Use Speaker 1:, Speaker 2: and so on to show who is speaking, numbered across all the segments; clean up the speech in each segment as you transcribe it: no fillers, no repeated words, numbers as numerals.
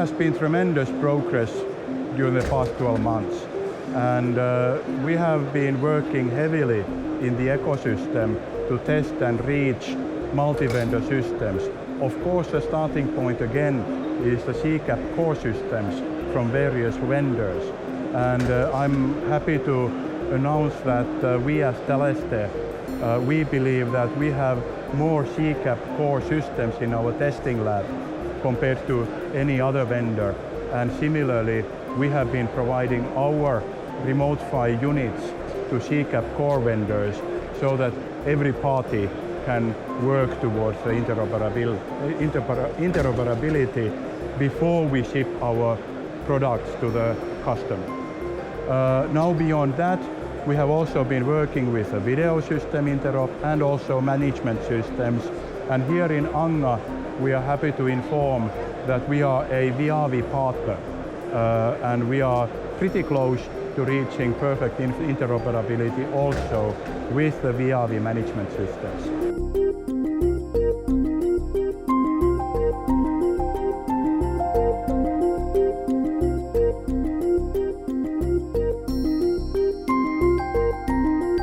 Speaker 1: has been tremendous progress during the past 12 months. And we have been working heavily in the ecosystem to test and reach multi-vendor systems. Of course, the starting point again is the CCAP core systems from various vendors. And I'm happy to announce that we as Teleste, we believe that we have more CCAP core systems in our testing lab compared to any other vendor. And similarly, we have been providing our Remote PHY units to CCAP core vendors so that every party can work towards the interoperability before we ship our products to the customer. Now beyond that, we have also been working with a video system interop and also management systems. And here in ANGA, we are happy to inform that we are a VIAVI partner and we are pretty close to reaching perfect interoperability also with the VIAVI management systems.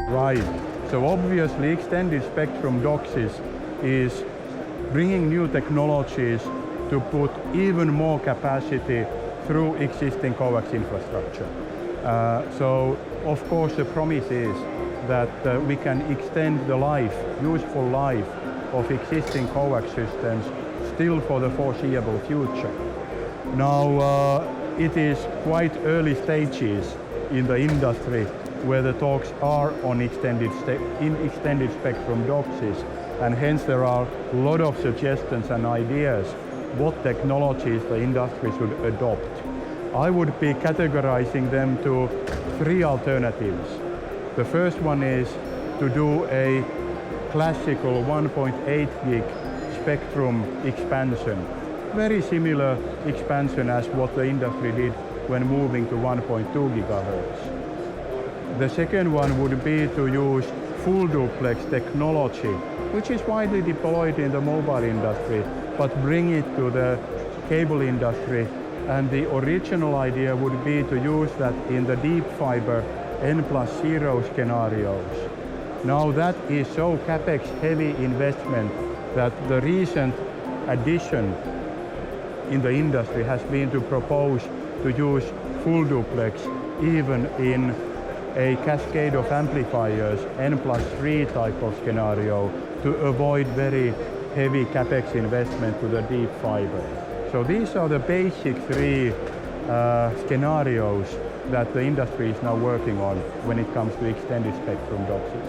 Speaker 1: Right, so obviously extended spectrum DOCSIS is bringing new technologies to put even more capacity through existing coax infrastructure. So of course the promise is that we can extend the useful life of existing coax systems still for the foreseeable future. Now it is quite early stages in the industry where the talks are on extended spectrum DOCSIS, and hence there are a lot of suggestions and ideas what technologies the industry should adopt. I would be categorizing them to 3 alternatives. The first one is to do a classical 1.8 gig spectrum expansion. Very similar expansion as what the industry did when moving to 1.2 gigahertz. The second one would be to use full duplex technology, which is widely deployed in the mobile industry, but bring it to the cable industry. And the original idea would be to use that in the deep fiber N+0 scenarios. Now that is so capex heavy investment that the recent addition in the industry has been to propose to use full duplex even in a cascade of amplifiers, N+3 type of scenario, to avoid very heavy capex investment to the deep fiber. So these are the basic 3 scenarios that the industry is now working on when it comes to extended spectrum DOCSIS.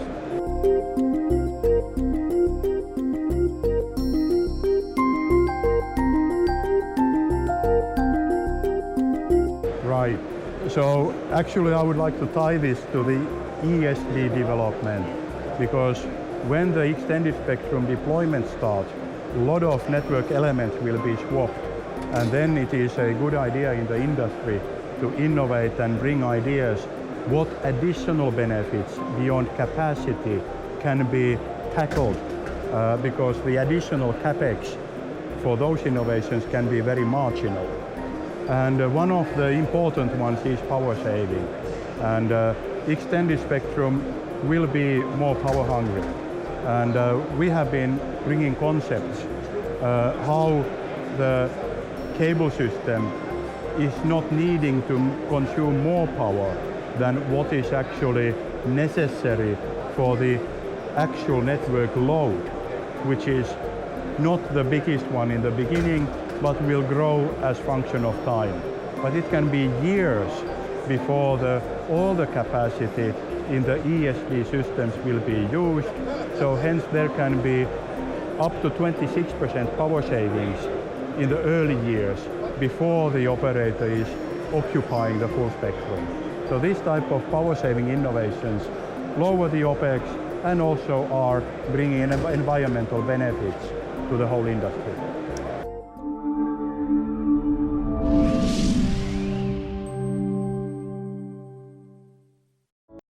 Speaker 1: Right. So actually I would like to tie this to the ESD development, because when the extended spectrum deployment starts, a lot of network elements will be swapped, and then it is a good idea in the industry to innovate and bring ideas what additional benefits beyond capacity can be tackled, because the additional capex for those innovations can be very marginal. And one of the important ones is power saving. And extended spectrum will be more power hungry. And we have been bringing concepts how the cable system is not needing to consume more power than what is actually necessary for the actual network load, which is not the biggest one in the beginning, but will grow as function of time. But it can be years before all the capacity in the ESD systems will be used. So hence there can be up to 26% power savings in the early years before the operator is occupying the full spectrum. So this type of power saving innovations lower the OPEX and also are bringing environmental benefits to the whole industry.